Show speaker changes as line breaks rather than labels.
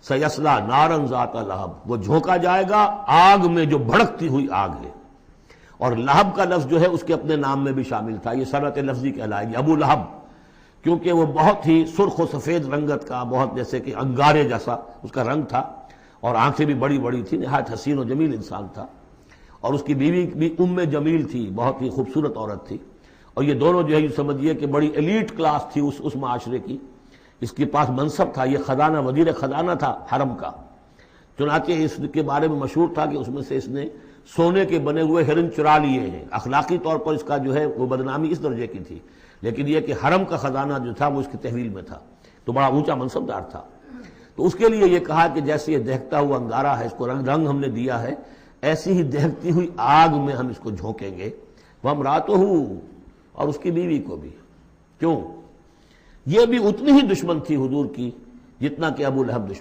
سیصلی نارا ذات لہب، وہ جھونکا جائے گا آگ میں جو بھڑکتی ہوئی آگ ہے۔ اور لہب کا لفظ جو ہے اس کے اپنے نام میں بھی شامل تھا، یہ صنعت لفظی کہلائے گی، ابو لہب، کیونکہ وہ بہت ہی سرخ و سفید رنگت کا، بہت جیسے کہ انگارے جیسا اس کا رنگ تھا، اور آنکھیں بھی بڑی بڑی تھی، نہایت حسین و جمیل انسان تھا، اور اس کی بیوی بھی جمیل تھی، بہت ہی خوبصورت عورت تھی، اور یہ دونوں جو ہے یہ سمجھیے کہ بڑی ایلیٹ کلاس تھی اس معاشرے کی، اس کے پاس منصب تھا، یہ خزانہ وزیر خزانہ تھا حرم کا، چنانچہ اس کے بارے میں مشہور تھا کہ اس میں سے اس نے سونے کے بنے ہوئے ہرن چرا لیے ہیں۔ اخلاقی طور پر اس کا جو ہے وہ بدنامی اس درجے کی تھی، لیکن یہ کہ حرم کا خزانہ جو تھا وہ اس کی تحویل میں تھا، تو بڑا اونچا منصب دار تھا۔ تو اس کے لیے یہ کہا کہ جیسے یہ دہکتا ہوا انگارہ ہے، اس کو رنگ ہم نے دیا ہے، ایسی ہی دہکتی ہوئی آگ میں ہم اس کو جھونکیں گے، وامرأتہ، اور اس کی بیوی کو بھی۔ کیوں؟ یہ بھی اتنی ہی دشمن تھی حضور کی جتنا کہ ابو لہب دشمن